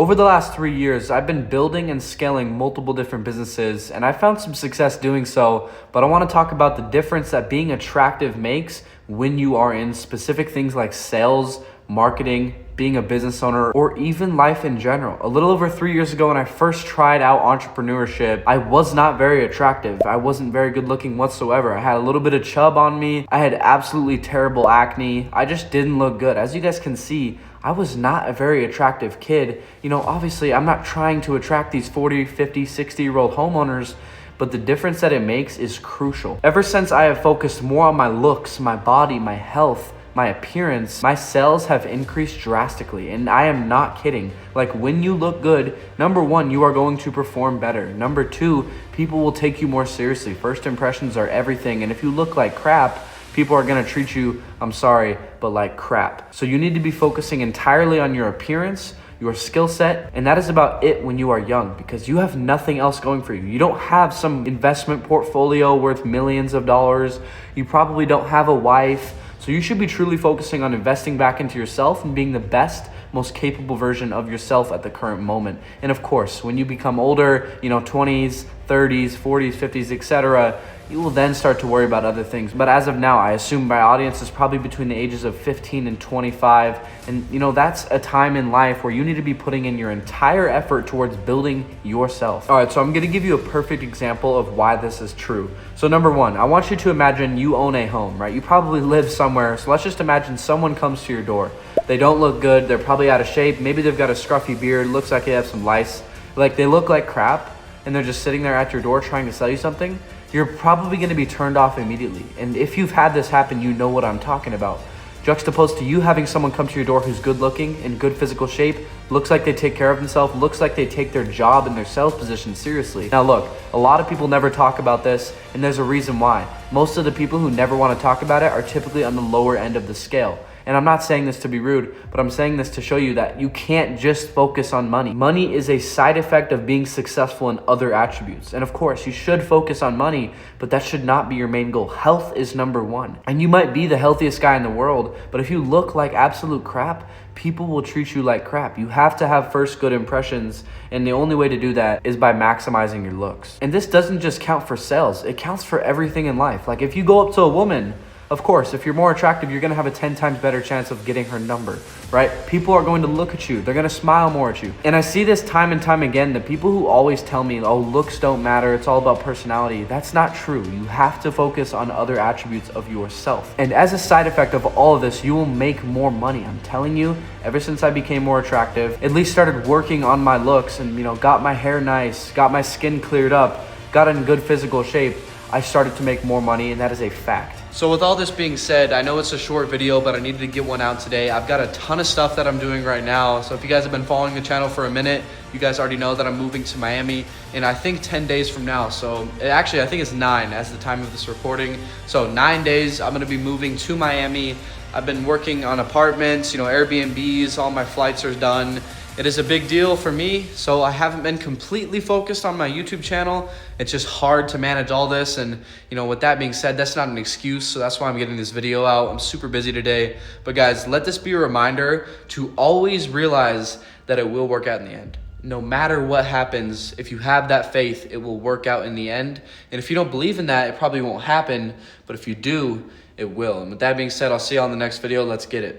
Over the last 3 years, I've been building and scaling multiple different businesses, and I found some success doing so, but I want to talk about the difference that being attractive makes when you are in specific things like sales, marketing, being a business owner, or even life in general. A little over 3 years ago when I first tried out entrepreneurship, I was not very attractive. I wasn't very good looking whatsoever. I had a little bit of chub on me. I had absolutely terrible acne. I just didn't look good. As you guys can see, I was not a very attractive kid. Obviously I'm not trying to attract these 40, 50, 60-year-old homeowners, but the difference that it makes is crucial. Ever since I have focused more on my looks, my body, my health, my appearance, my sales have increased drastically, and I am not kidding. Like, when you look good, number one, you are going to perform better. Number two, people will take you more seriously. First impressions are everything, and if you look like crap, people are gonna treat you, I'm sorry, but like crap. So you need to be focusing entirely on your appearance, your skill set, and that is about it when you are young, because you have nothing else going for you. You don't have some investment portfolio worth millions of dollars. You probably don't have a wife. So you should be truly focusing on investing back into yourself and being the best, most capable version of yourself at the current moment. And of course, when you become older, 20s, 30s, 40s, 50s, etc., you will then start to worry about other things. But as of now, I assume my audience is probably between the ages of 15 and 25. And that's a time in life where you need to be putting in your entire effort towards building yourself. All right, so I'm gonna give you a perfect example of why this is true. So number one, I want you to imagine you own a home, right? You probably live somewhere. So let's just imagine someone comes to your door. They don't look good. They're probably out of shape. Maybe they've got a scruffy beard. Looks like they have some lice. Like, they look like crap, and they're just sitting there at your door trying to sell you something. You're probably going to be turned off immediately. And if you've had this happen, you know what I'm talking about. Juxtaposed to you having someone come to your door who's good looking, in good physical shape, looks like they take care of themselves, looks like they take their job and their sales position seriously. Now look, a lot of people never talk about this, and there's a reason why. Most of the people who never want to talk about it are typically on the lower end of the scale. And I'm not saying this to be rude, but I'm saying this to show you that you can't just focus on money. Money is a side effect of being successful in other attributes. And of course, you should focus on money, but that should not be your main goal. Health is number one. And you might be the healthiest guy in the world, but if you look like absolute crap, people will treat you like crap. You have to have first good impressions, and the only way to do that is by maximizing your looks. And this doesn't just count for sales, it counts for everything in life. Like, if you go up to a woman, of course, if you're more attractive, you're gonna have a 10 times better chance of getting her number, right? People are going to look at you. They're gonna smile more at you. And I see this time and time again, the people who always tell me, oh, looks don't matter, it's all about personality. That's not true. You have to focus on other attributes of yourself. And as a side effect of all of this, you will make more money. I'm telling you, ever since I became more attractive, at least started working on my looks and, got my hair nice, got my skin cleared up, got in good physical shape, I started to make more money, and that is a fact. So with all this being said, I know it's a short video, but I needed to get one out today. I've got a ton of stuff that I'm doing right now. So if you guys have been following the channel for a minute, you guys already know that I'm moving to Miami in, I think, 10 days from now. So actually, I think it's 9 as the time of this recording. So 9 days, I'm gonna be moving to Miami. I've been working on apartments, Airbnbs, all my flights are done. It is a big deal for me, so I haven't been completely focused on my YouTube channel. It's just hard to manage all this, and with that being said, that's not an excuse, so that's why I'm getting this video out. I'm super busy today, but guys, let this be a reminder to always realize that it will work out in the end. No matter what happens, if you have that faith, it will work out in the end. And if you don't believe in that, it probably won't happen, but if you do, it will. And with that being said, I'll see you on the next video. Let's get it.